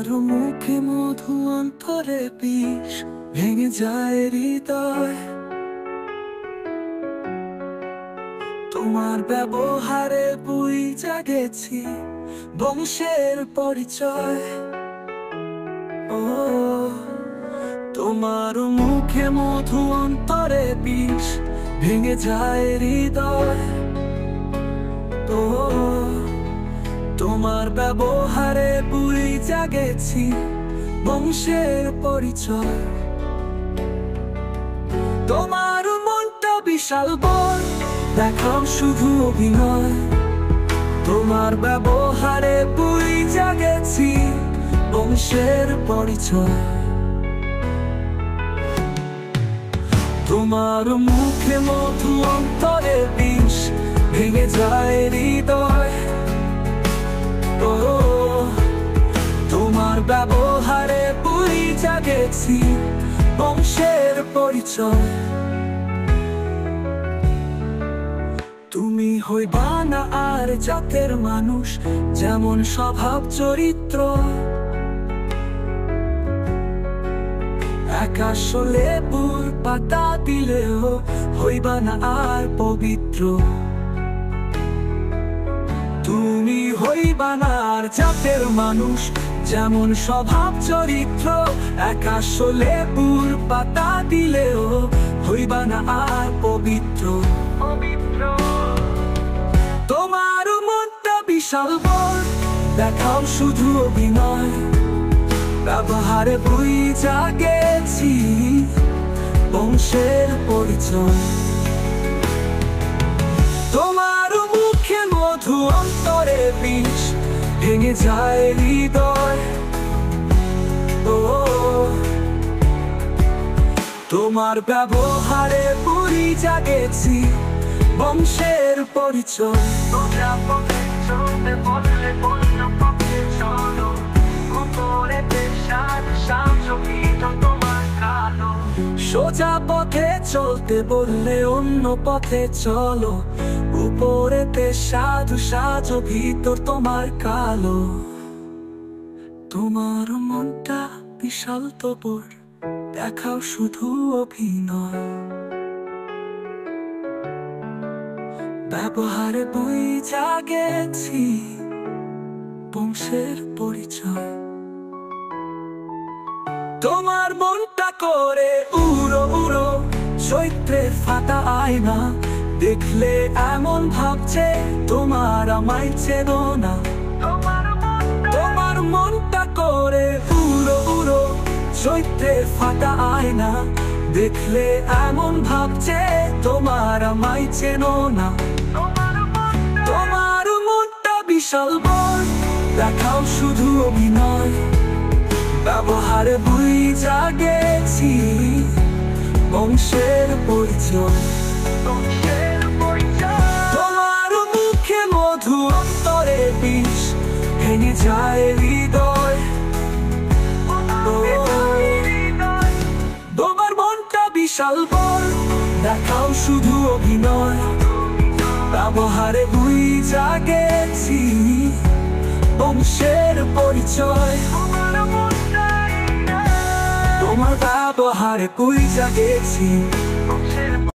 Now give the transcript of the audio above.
তোমার মুখে মধু অন্তরে বিষ ভেঙে যায় হৃদয়। তোমার ব্যবহারে বুঝা গেছি বংশের পরিচয়। ও তোমার মুখে মধু অন্তরে বিষ ভেঙে যায় হৃদয়। ও তোমার ব্যবহারে বুঝা গেছি বংশের পরিচয়। তোমার মনটা বিশাল বড়, দেখাও শুধু অভিনয়। তোমার ব্যবহারে বুঝা গেছি বংশের পরিচয়। তোমার মুখে মধু অন্তরে বিষ ভেঙে যায় হৃদয়। ও তোমার ব্যবহারে বুঝা গেছি বংশের পরিচয়। তুমি হইবা না আর জাতের মানুষ, যেমন স্বভাব চরিত্র। আকাশ লেবুর পাতা দিলেও হইবা না আর পবিত্র। তুমি হইবা না আর জাতের মানুষ, যেমন স্বভাব চরিত্র। আকাশ লেবুর পাতা দিলেও হইবা না আর পবিত্র। তোমার মনটা বিশাল বড়, দেখাও শুধু অভিনয়। ব্যবহারে বুঝা গেছি বংশের পরিচয়। তোমার মুখে মধু অন্তরে বিষ ভেঙে যায় হৃদয়। ও তোমার ব্যবহারে বুঝা গেছি বংশের পরিচয়। সোজা পথে চলতে বললে অন্য পথে চলো। উপরেতে সাধু সাজো, ভিতর তোমার কালো। তোমার মনটা বিশাল তবুর, দেখাও শুধু অভিনয়। ব্যবহারে বুঝা গেছি বংশের পরিচয়। তোমার মনটা করে উড়ো উড়ো, চৈত্রের ফাটা আয়না। দেখলে এমন ভাবছে তোমার আমায় চেনো না। তোমার মনটা করে উড়ো উড়ো, চৈত্রের ফাটা আয়না। দেখলে এমন ভাবছে তোমার আমায় চেনো না। তোমার মনটা বিশাল বড়, দেখাও শুধু অভিনয়। ব্যবহারে বুঝা গেছি বংশের পরিচয়। তোমার মুখে মধু অন্তরে বিষ ভেঙে যায় হৃদয়। তোমার মনটা বিশাল বড়, দেখাও শুধু অভিনয়। ব্যবহারে বুঝা গেছি বংশের পরিচয়। তোমার ব্যবহারে বুঝা গেছি